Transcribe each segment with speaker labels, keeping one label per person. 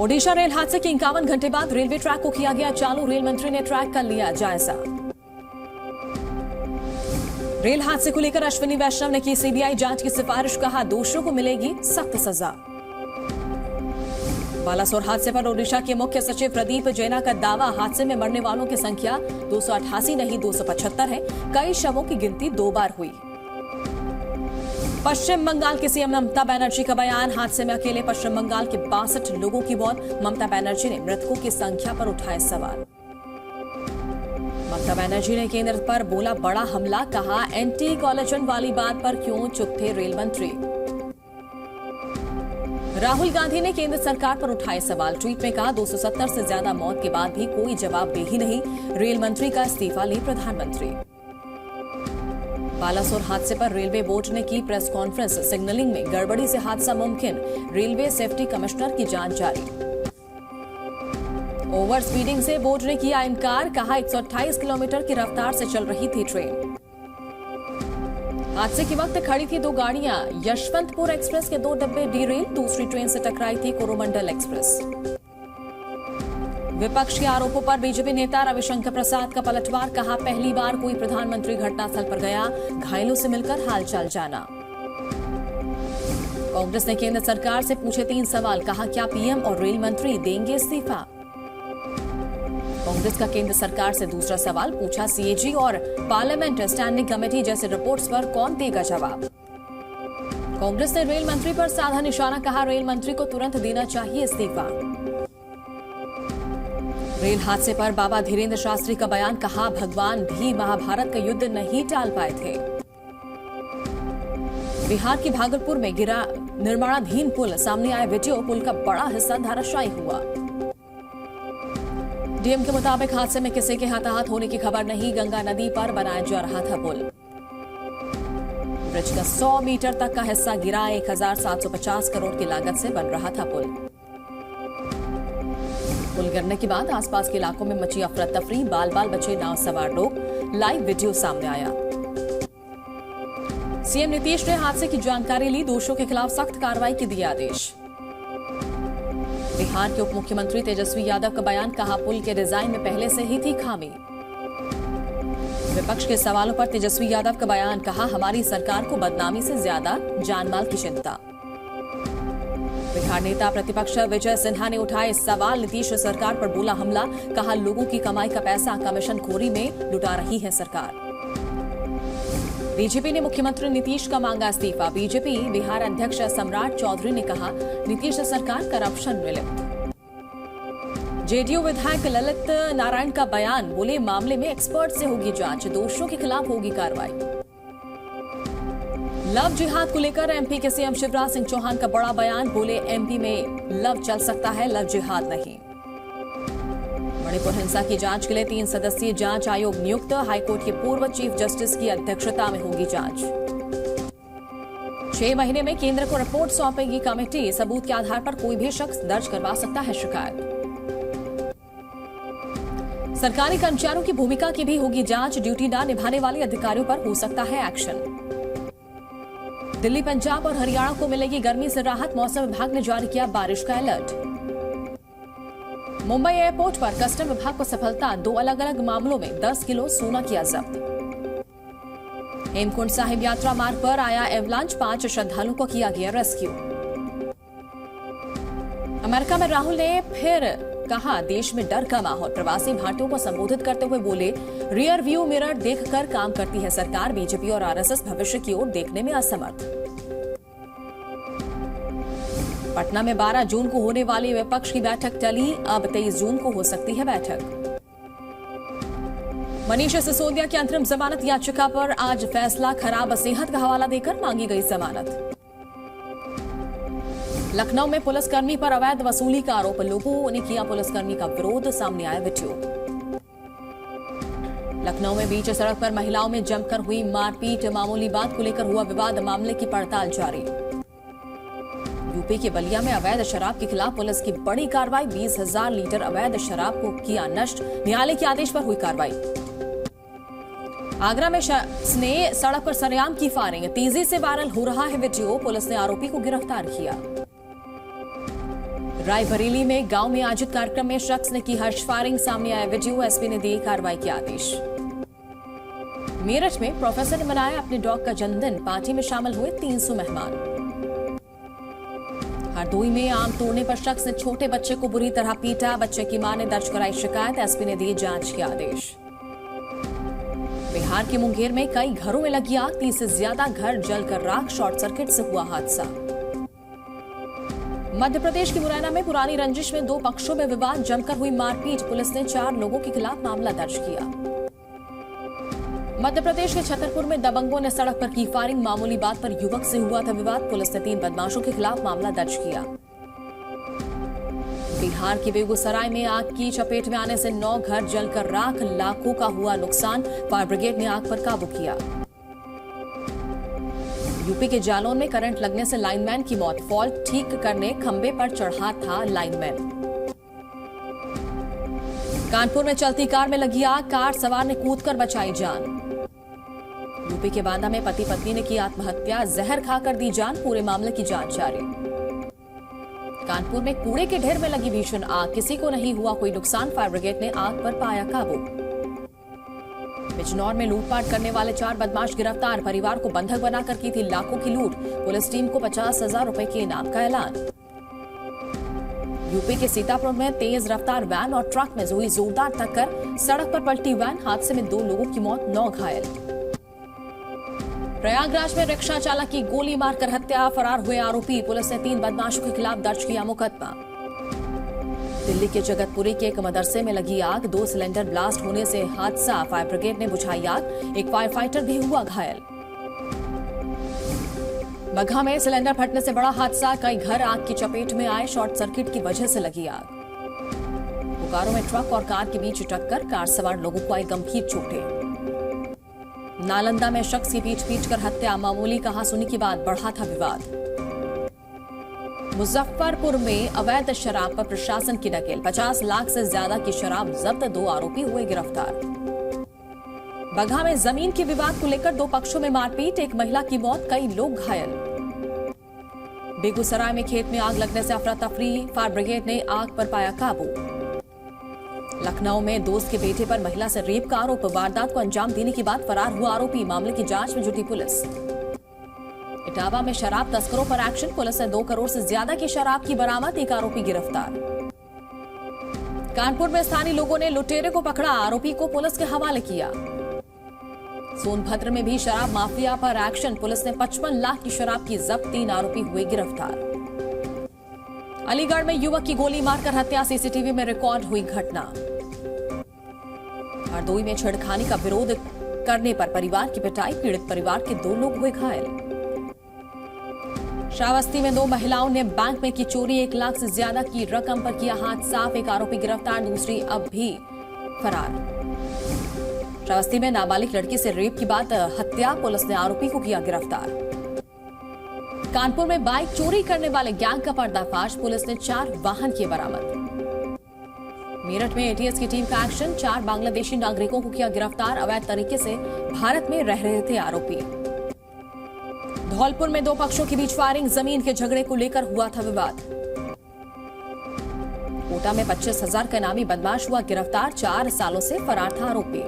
Speaker 1: Odisha rail हादसे के 51 घंटे बाद रेलवे ट्रैक को किया गया चालू। रेल मंत्री ने ट्रैक का लिया जायजा। रेल हादसे को लेकर अश्विनी वैष्णव ने की सीबीआई जांच की सिफारिश, कहा दोषियों को मिलेगी सख्त सजा। बालासोर हादसे पर ओडिशा के मुख्य सचिव प्रदीप जैना का दावा, हादसे में मरने वालों की संख्या 288 नहीं 275 है। कई शवों की गिनती 2 बार हुई। पश्चिम बंगाल के सीएम ममता बनर्जी का बयान, हादसे में अकेले पश्चिम बंगाल के 62 लोगों की मौत। ममता बनर्जी ने मृतकों की संख्या पर उठाए सवाल। ममता बनर्जी ने केंद्र पर बोला बड़ा हमला, कहा एंटी कोलिजन वाली बात पर क्यों चुप थे रेल मंत्री। राहुल गांधी ने केंद्र सरकार पर उठाए सवाल। ट्वीट में कहा 270 से ज्यादा मौत के बाद भी कोई जवाब दे ही नहीं। रेल मंत्री का इस्तीफा ले प्रधानमंत्री। बालासोर हादसे पर रेलवे बोर्ड ने की प्रेस कॉन्फ्रेंस, सिग्नलिंग में गड़बड़ी से हादसा मुमकिन। रेलवे सेफ्टी कमिश्नर की जांच जारी। ओवर स्पीडिंग से बोर्ड ने किया इनकार, कहा 128 किलोमीटर की रफ्तार से चल रही थी ट्रेन। हादसे के वक्त खड़ी थी 2 गाड़ियां। यशवंतपुर एक्सप्रेस के 2 डिब्बे डीरेल, दूसरी ट्रेन से टकराई थी कोरोमंडल एक्सप्रेस। विपक्ष के आरोपों पर बीजेपी नेता रविशंकर प्रसाद का पलटवार, कहा पहली बार कोई प्रधानमंत्री घटनास्थल पर गया, घायलों से मिलकर हालचाल जाना। कांग्रेस ने केंद्र सरकार से पूछे 3 सवाल, कहा क्या पीएम और रेल मंत्री देंगे इस्तीफा। कांग्रेस का केंद्र सरकार से दूसरा सवाल पूछा, सीएजी और पार्लियामेंट स्टैंडिंग कमेटी जैसे रिपोर्ट्स पर कौन देगा जवाब। कांग्रेस ने रेल मंत्री पर साधा निशाना, कहा रेल मंत्री को तुरंत देना चाहिए इस्तीफा। रेल हादसे पर बाबा धीरेन्द्र शास्त्री का बयान, कहा भगवान भी महाभारत का युद्ध नहीं टाल पाए थे। बिहार के भागलपुर में गिरा निर्माणाधीन पुल, सामने आया वीडियो, पुल का बड़ा हिस्सा धराशायी हुआ। डीएम के मुताबिक हादसे में किसी के हताहत होने की खबर नहीं। गंगा नदी पर बनाया जा रहा था पुल। ब्रिज का 100 मीटर तक का हिस्सा गिरा। 1750 करोड़ की लागत से बन रहा था पुल। पुल गिरने के बाद आसपास के इलाकों में मची अफरा तफरी, बाल बाल बचे नाव सवार लोग। लाइव वीडियो सामने आया। सीएम नीतीश ने हादसे की जानकारी ली, दोषियों के खिलाफ सख्त कार्रवाई के दिए आदेश। बिहार के उप मुख्यमंत्री तेजस्वी यादव का बयान, कहा पुल के डिजाइन में पहले से ही थी खामी। विपक्ष के सवालों पर तेजस्वी यादव का बयान, कहा हमारी सरकार को बदनामी से ज्यादा जानमाल की चिंता। बिहार नेता प्रतिपक्ष विजय सिन्हा ने उठाए सवाल, नीतीश सरकार पर बोला हमला, कहा लोगों की कमाई का पैसा कमीशनखोरी में लुटा रही है सरकार। बीजेपी ने मुख्यमंत्री नीतीश का मांगा इस्तीफा। बीजेपी बिहार अध्यक्ष सम्राट चौधरी ने कहा नीतीश सरकार करप्शन में लिप्त। जेडीयू विधायक ललित नारायण का बयान, बोले मामले में एक्सपर्ट से होगी जांच, दोषियों के खिलाफ होगी कार्रवाई। लव जिहाद को लेकर एमपी के सीएम शिवराज सिंह चौहान का बड़ा बयान, बोले एमपी में लव चल सकता है, लव जिहाद नहीं। मणिपुर हिंसा की जांच के लिए 3 सदस्यीय जांच आयोग नियुक्त। हाईकोर्ट के पूर्व चीफ जस्टिस की अध्यक्षता में होगी जांच। 6 महीने में केंद्र को रिपोर्ट सौंपेगी कमेटी। सबूत के आधार पर कोई भी शख्स दर्ज करवा सकता है शिकायत। सरकारी कर्मचारियों की भूमिका की भी होगी जांच। ड्यूटी न निभाने वाले अधिकारियों पर हो सकता है एक्शन। दिल्ली, पंजाब और हरियाणा को मिलेगी गर्मी से राहत। मौसम विभाग ने जारी किया बारिश का अलर्ट। मुंबई एयरपोर्ट पर कस्टम विभाग को सफलता, 2 अलग अलग मामलों में 10 किलो सोना किया जब्त। हेमकुंड साहिब यात्रा मार्ग पर आया एवलांच, 5 श्रद्धालुओं को किया गया रेस्क्यू। अमेरिका में राहुल ने फिर कहा देश में डर का माहौल। प्रवासी भारतीयों को संबोधित करते हुए बोले रियर व्यू मिरर देखकर काम करती है सरकार। बीजेपी और आरएसएस भविष्य की ओर देखने में असमर्थ। पटना में 12 जून को होने वाली विपक्ष की बैठक टली, अब 23 जून को हो सकती है बैठक। मनीष सिसोदिया की अंतरिम जमानत याचिका पर आज फैसला, खराब सेहत का हवाला देकर मांगी गई जमानत। लखनऊ में पुलिसकर्मी पर अवैध वसूली का आरोप, लोगों ने किया पुलिसकर्मी का विरोध, सामने आया वीडियो। लखनऊ में बीच सड़क पर महिलाओं में जमकर हुई मारपीट, मामूली बात को लेकर हुआ विवाद, मामले की पड़ताल जारी। यूपी के बलिया में अवैध शराब के खिलाफ पुलिस की बड़ी कार्रवाई, 20,000 लीटर अवैध शराब को किया नष्ट, न्यायालय के आदेश पर हुई कार्रवाई। आगरा में स्नेह सड़क पर सरेआम की फायरिंग, तेजी से वायरल हो रहा है वीडियो, पुलिस ने आरोपी को गिरफ्तार किया। रायबरेली में गांव में आयोजित कार्यक्रम में शख्स ने की हर्ष फायरिंग, सामने आया वीडियो, एसपी ने दिए कार्रवाई के आदेश। मेरठ में प्रोफेसर ने मनाया अपने डॉग का जन्मदिन, पार्टी में शामिल हुए 300 मेहमान। हरदोई में आम तोड़ने पर शख्स ने छोटे बच्चे को बुरी तरह पीटा, बच्चे की मां ने दर्ज कराई शिकायत, एसपी ने दिए जांच के आदेश। बिहार के मुंगेर में कई घरों में लगी आग, 30 से ज्यादा घर जलकर राख, शॉर्ट सर्किट से हुआ हादसा। मध्य प्रदेश की मुरैना में पुरानी रंजिश में 2 पक्षों में विवाद, जमकर हुई मारपीट, पुलिस ने 4 लोगों के खिलाफ मामला दर्ज किया। मध्य प्रदेश के छतरपुर में दबंगों ने सड़क पर की फायरिंग, मामूली बात पर युवक से हुआ था विवाद, पुलिस ने 3 बदमाशों के खिलाफ मामला दर्ज किया। बिहार के बेगूसराय में आग की चपेट में आने से 9 घर जलकर राख, लाखों का हुआ नुकसान, फायर ब्रिगेड ने आग पर काबू किया। यूपी के जालौन में करंट लगने से लाइनमैन की मौत, फॉल्ट ठीक करने खंबे पर चढ़ा था लाइनमैन। कानपुर में चलती कार में लगी आग, कार सवार ने कूदकर बचाई जान। यूपी के बांदा में पति पत्नी ने की आत्महत्या, जहर खाकर दी जान, पूरे मामले की जांच जारी। कानपुर में कूड़े के ढेर में लगी भीषण आग, किसी को नहीं हुआ कोई नुकसान, फायर ब्रिगेड ने आग पर पाया काबू। बिजनौर में लूटपाट करने वाले 4 बदमाश गिरफ्तार, परिवार को बंधक बनाकर की थी लाखों की लूट, पुलिस टीम को 50,000 रुपए के इनाम का ऐलान। यूपी के सीतापुर में तेज रफ्तार वैन और ट्रक में हुई जोरदार टक्कर, सड़क पर पलटी वैन, हादसे में 2 लोगों की मौत, 9 घायल। प्रयागराज में रिक्शा चालक की गोली मारकर हत्या, फरार हुए आरोपी, पुलिस ने 3 बदमाशों के खिलाफ दर्ज किया मुकदमा। दिल्ली के जगतपुरी के एक मदरसे में लगी आग, 2 सिलेंडर ब्लास्ट होने से हादसा, फायर ब्रिगेड ने बुझाई आग, एक फायर फाइटर भी हुआ घायल। बगहा में सिलेंडर फटने से बड़ा हादसा, कई घर आग की चपेट में आए, शॉर्ट सर्किट की वजह से लगी आग। बोकारो में ट्रक और कार के बीच टक्कर, कार सवार लोगों को आई गंभीर चोटें। नालंदा में शख्स की पीट कर हत्या, मामूली कहासुनी के बाद बढ़ा था विवाद। मुजफ्फरपुर में अवैध शराब पर प्रशासन की नकेल, 50 लाख से ज्यादा की शराब जब्त, 2 आरोपी हुए गिरफ्तार। बगहा में जमीन के विवाद को लेकर 2 पक्षों में मारपीट, एक महिला की मौत, कई लोग घायल। बेगूसराय में खेत में आग लगने से अफरा तफरी, फायर ब्रिगेड ने आग पर पाया काबू। लखनऊ में दोस्त के बेटे पर महिला से रेप का आरोप, वारदात को अंजाम देने के बाद फरार हुआ आरोपी, मामले की जांच में जुटी पुलिस। इटावा में शराब तस्करों पर एक्शन, पुलिस ने 2 करोड़ से ज्यादा की शराब की बरामद, एक आरोपी गिरफ्तार। कानपुर में स्थानीय लोगों ने लुटेरे को पकड़ा, आरोपी को पुलिस के हवाले किया। सोनभद्र में भी शराब माफिया पर एक्शन, पुलिस ने 55 लाख की शराब की जब्त, 3 आरोपी हुए गिरफ्तार। अलीगढ़ में युवक की गोली मारकर हत्या, सीसीटीवी में रिकॉर्ड हुई घटना। हरदोई में छेड़खानी का विरोध करने पर परिवार की पिटाई, पीड़ित परिवार के 2 लोग हुए घायल। श्रावस्ती में 2 महिलाओं ने बैंक में की चोरी, 1 लाख से ज्यादा की रकम पर किया हाथ साफ, एक आरोपी गिरफ्तार, दूसरी अब भी फरार। श्रावस्ती में नाबालिग लड़की से रेप की बात हत्या, पुलिस ने आरोपी को किया गिरफ्तार। कानपुर में बाइक चोरी करने वाले गैंग का पर्दाफाश, पुलिस ने 4 वाहन किए बरामद। मेरठ में एटीएस की टीम का एक्शन, 4 बांग्लादेशी नागरिकों को किया गिरफ्तार, अवैध तरीके से भारत में रह रहे थे आरोपी। धौलपुर में 2 पक्षों के बीच फायरिंग, जमीन के झगड़े को लेकर हुआ था विवाद। कोटा में 25,000 का इनामी बदमाश हुआ गिरफ्तार, 4 सालों से फरार था आरोपी।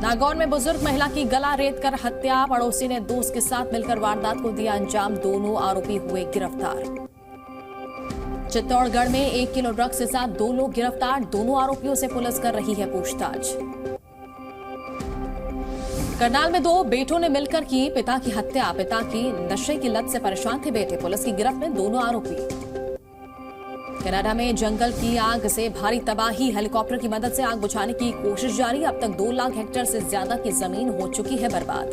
Speaker 1: नागौर में बुजुर्ग महिला की गला रेत कर हत्या, पड़ोसी ने दोस्त के साथ मिलकर वारदात को दिया अंजाम, 2 आरोपी हुए गिरफ्तार। चित्तौड़गढ़ में 1 किलो ड्रग्स के साथ 2 लोग गिरफ्तार, 2 आरोपियों से पुलिस कर रही है पूछताछ। करनाल में 2 बेटों ने मिलकर की पिता की हत्या, पिता की नशे की लत से परेशान थे बेटे, पुलिस की गिरफ्त में 2 आरोपी। कनाडा में जंगल की आग से भारी तबाही, हेलीकॉप्टर की मदद से आग बुझाने की कोशिश जारी, अब तक 2 लाख हेक्टेयर से ज्यादा की जमीन हो चुकी है बर्बाद।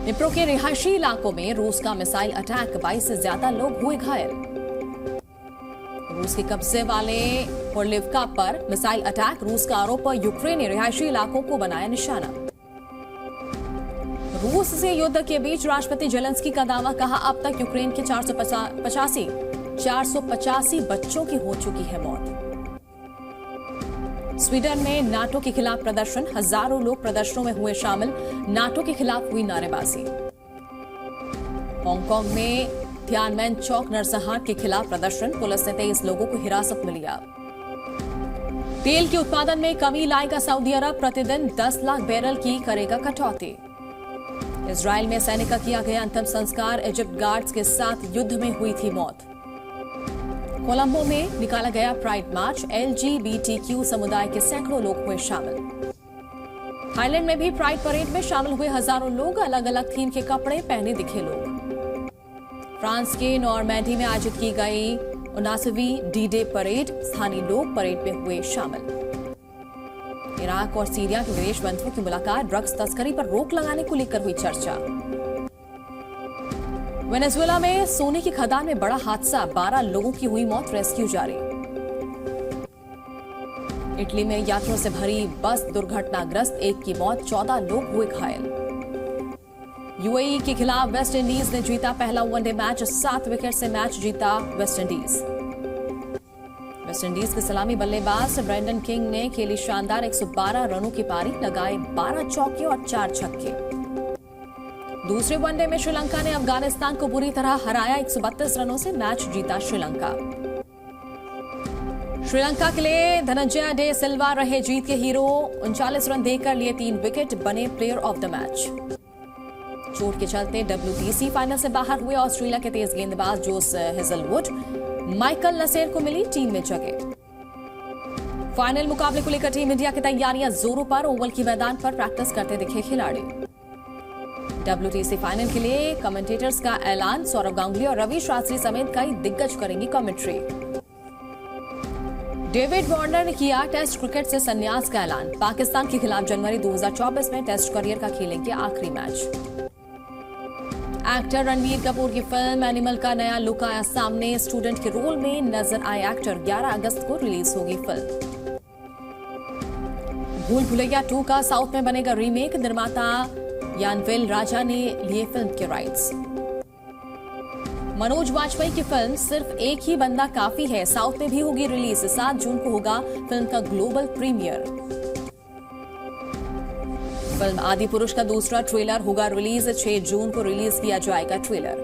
Speaker 1: निप्रो के रिहायशी इलाकों में रूस का मिसाइल अटैक, 22 से ज्यादा लोग हुए घायल। रूस के कब्जे वाले पोर्लिवका पर मिसाइल अटैक, रूस का आरोप, यूक्रेन ने रिहायशी इलाकों को बनाया निशाना। रूस से युद्ध के बीच राष्ट्रपति जेलेंस्की का दावा, कहा अब तक यूक्रेन के 485 बच्चों की हो चुकी है मौत। स्वीडन में नाटो के खिलाफ प्रदर्शन, हजारों लोग प्रदर्शनों में हुए शामिल, नाटो के खिलाफ हुई नारेबाजी। हांगकांग में ध्यानमैन चौक नरसंहार के खिलाफ प्रदर्शन, पुलिस ने 23 लोगों को हिरासत में लिया। तेल के उत्पादन में कमी लाएगा सऊदी अरब, प्रतिदिन 10 लाख बैरल की करेगा कटौती। इजराइल में सैनिक का किया गया अंतिम संस्कार, इजिप्ट गार्ड्स के साथ युद्ध में हुई थी मौत। कोलंबो में निकाला गया प्राइड मार्च, LGBTQ समुदाय के सैकड़ों लोग हुए शामिल। थाईलैंड में भी प्राइड परेड में शामिल हुए हजारों लोग, अलग अलग थीम के कपड़े पहने दिखे लोग। फ्रांस के नॉर्मैंडी में आयोजित की गई 79वीं डी-डे परेड, स्थानीय लोग परेड में हुए शामिल। इराक और सीरिया के विदेश मंत्रियों की मुलाकात, ड्रग्स तस्करी पर रोक लगाने को लेकर हुई चर्चा। वेनेजुएला में सोने की खदान में बड़ा हादसा, 12 लोगों की हुई मौत, रेस्क्यू जारी। इटली में यात्रियों से भरी बस दुर्घटनाग्रस्त, 1 की मौत, 14 लोग हुए घायल। यूएई के खिलाफ वेस्ट इंडीज ने जीता पहला वनडे मैच, 7 विकेट से मैच जीता वेस्ट इंडीज। वेस्ट इंडीज के सलामी बल्लेबाज ब्रेंडन किंग ने खेली शानदार 112 रनों की पारी, लगाए 12 चौके और 4 छक्के। दूसरे वनडे में श्रीलंका ने अफगानिस्तान को बुरी तरह हराया, 132 रनों से मैच जीता श्रीलंका। श्रीलंका के लिए धनंजय डे सिल्वा रहे जीत के हीरो, 39 रन देकर लिए 3 विकेट, बने प्लेयर ऑफ द मैच। चोट के चलते WTC फाइनल से बाहर हुए ऑस्ट्रेलिया के तेज गेंदबाज जोस हेजलवुड, माइकल नसेर को मिली टीम में जगह। फाइनल मुकाबले को लेकर टीम इंडिया की तैयारियां जोरों पर, ओवल की मैदान पर प्रैक्टिस करते दिखे खिलाड़ी। WTC फाइनल के लिए कमेंटेटर्स का ऐलान, सौरव गांगुली और रवि शास्त्री समेत कई दिग्गज करेंगे कमेंट्री। डेविड वार्नर ने किया टेस्ट क्रिकेट से संन्यास का ऐलान, पाकिस्तान के खिलाफ जनवरी 2024 में टेस्ट करियर का खेलेंगे आखिरी मैच। एक्टर रणबीर कपूर की फिल्म एनिमल का नया लुक आया सामने, स्टूडेंट के रोल में नजर आए एक्टर। 11 अगस्त को रिलीज होगी फिल्म। भूल भुलैया 2 का साउथ में बनेगा रीमेक, निर्माता यानवेल राजा ने लिए फिल्म के राइट्स। मनोज वाजपेयी की फिल्म सिर्फ एक ही बंदा काफी है, साउथ में भी होगी रिलीज, 7 जून को होगा फिल्म का ग्लोबल प्रीमियर। फिल्म आदि पुरुष का दूसरा ट्रेलर होगा रिलीज, 6 जून को रिलीज किया जाएगा ट्रेलर।